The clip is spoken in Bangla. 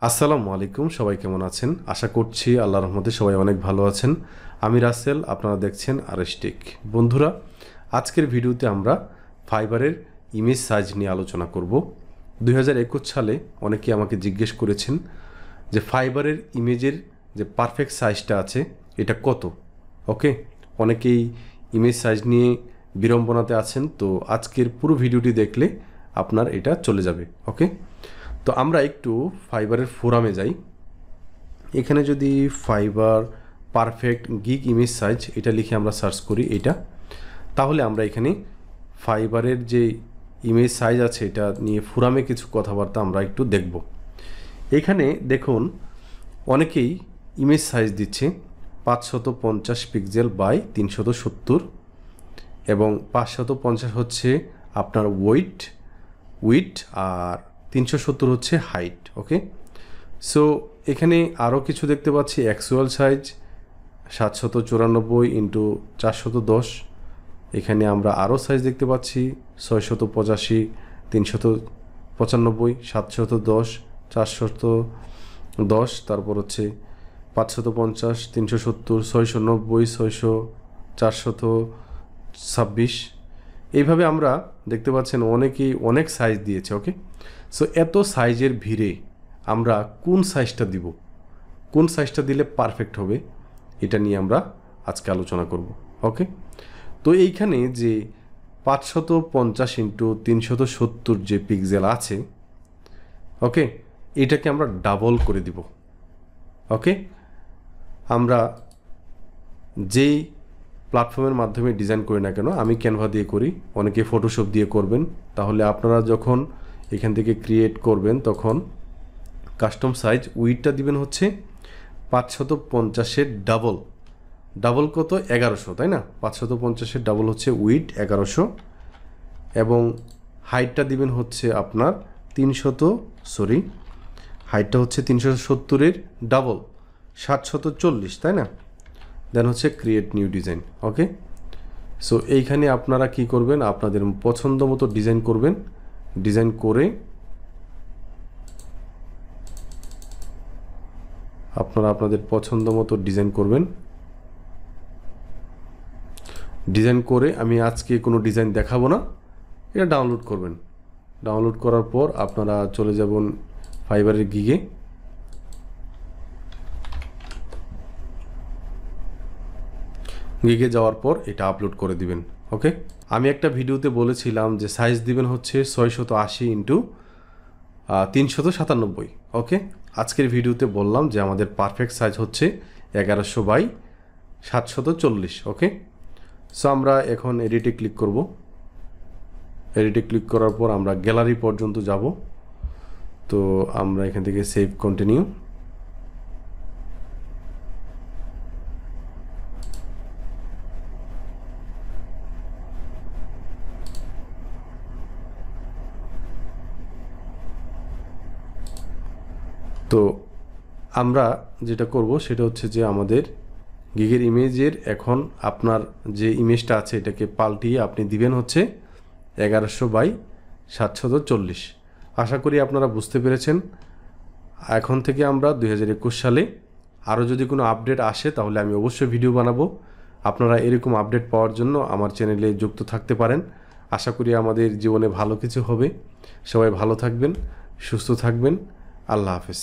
আসসালামু আলাইকুম, সবাই কেমন আছেন? আশা করছি আল্লাহর রহমতে সবাই অনেক ভালো আছেন। আমি রাসেল, আপনারা দেখছেন আরএসটেক। বন্ধুরা, আজকের ভিডিওতে আমরা ফাইবারের ইমেজ সাইজ নিয়ে আলোচনা করব। 2021 সালে অনেকে আমাকে জিজ্ঞেস করেছেন যে ফাইবারের ইমেজের যে পারফেক্ট সাইজটা আছে এটা কত। ওকে, অনেকেই ইমেজ সাইজ নিয়ে বিড়ম্বনাতে আছেন, তো আজকের পুরো ভিডিওটি দেখলে আপনার এটা চলে যাবে। ওকে, তো আমরা একটু ফাইবারের ফোরামে যাই। এখানে যদি fibre perfect gig image size এটা লিখে আমরা সার্চ করি এটা, তাহলে আমরা এখানে ফাইবারের যে ইমেজ সাইজ আছে এটা নিয়ে ফোরামে কিছু কথাবার্তা আমরা একটু দেখব। এখানে দেখুন অনেকেই ইমেজ সাইজ দিচ্ছে 550 পিক্সেল বাই 370 এবং 550 হচ্ছে আপনার উইডথ আর 370 হচ্ছে হাইট। ওকে, সো এখানে আরও কিছু দেখতে পাচ্ছি। Actual size 794 into 410। এখানে আমরা আরও সাইজ দেখতে পাচ্ছি 685, 395, 710, 410, তারপর হচ্ছে 550, 370, 690, 426। এইভাবে আমরা দেখতে পাচ্ছেন অনেকেই অনেক সাইজ দিয়েছে। ওকে, সো এত সাইজের ভিড়ে আমরা কোন সাইজটা দিব, কোন সাইজটা দিলে পারফেক্ট হবে, এটা নিয়ে আমরা আজকে আলোচনা করব। ওকে, তো এইখানে যে 550 ইন্টু 370 যে পিক্সেল আছে, ওকে, এটাকে আমরা ডাবল করে দিব। ওকে, আমরা যেই প্ল্যাটফর্মের মাধ্যমে ডিজাইন করি না কেন, আমি ক্যানভা দিয়ে করি, অনেকে ফটোশপ দিয়ে করবেন, তাহলে আপনারা যখন এখান থেকে ক্রিয়েট করবেন তখন কাস্টম সাইজ উইডটা দিবেন হচ্ছে 550-এর ডাবল কত 1100, তাই না? 550-এর ডাবল হচ্ছে উইড 1100 এবং হাইটটা দিবেন হচ্ছে আপনার হাইটটা হচ্ছে 370-এর ডাবল 740, তাই না? দেন হচ্ছে ক্রিয়েট নিউ ডিজাইন। ওকে, সো এইখানে আপনারা কি করবেন, আপনাদের পছন্দ মতো ডিজাইন করবেন। ডিজাইন করে আপনারা আপনাদের পছন্দ মতো ডিজাইন করবেন। ডিজাইন করে আমি আজকে কোনো ডিজাইন দেখাবো না, এটা ডাউনলোড করবেন। ডাউনলোড করার পর আপনারা চলে যাবেন ফাইবারের গিগে। গিগে যাওয়ার পর এটা আপলোড করে দিবেন। ওকে, আমি একটা ভিডিওতে বলেছিলাম যে সাইজ দিবেন হচ্ছে 680 ইন্টু 397। ওকে, আজকের ভিডিওতে বললাম যে আমাদের পারফেক্ট সাইজ হচ্ছে 1100 বাই 740। ওকে, সো আমরা এখন এডিটে ক্লিক করব। এডিটে ক্লিক করার পর আমরা গ্যালারি পর্যন্ত যাব। তো আমরা এখান থেকে সেভ কন্টিনিউ। তো আমরা যেটা করব সেটা হচ্ছে যে আমাদের গিগের ইমেজের এখন আপনার যে ইমেজটা আছে এটাকে পাল্টিয়ে আপনি দিবেন হচ্ছে 1100 বাই 740। আশা করি আপনারা বুঝতে পেরেছেন। এখন থেকে আমরা 2021 সালে আরও যদি কোনো আপডেট আসে তাহলে আমি অবশ্যই ভিডিও বানাবো। আপনারা এরকম আপডেট পাওয়ার জন্য আমার চ্যানেলে যুক্ত থাকতে পারেন। আশা করি আমাদের জীবনে ভালো কিছু হবে। সবাই ভালো থাকবেন, সুস্থ থাকবেন। আল্লাহ হাফেজ।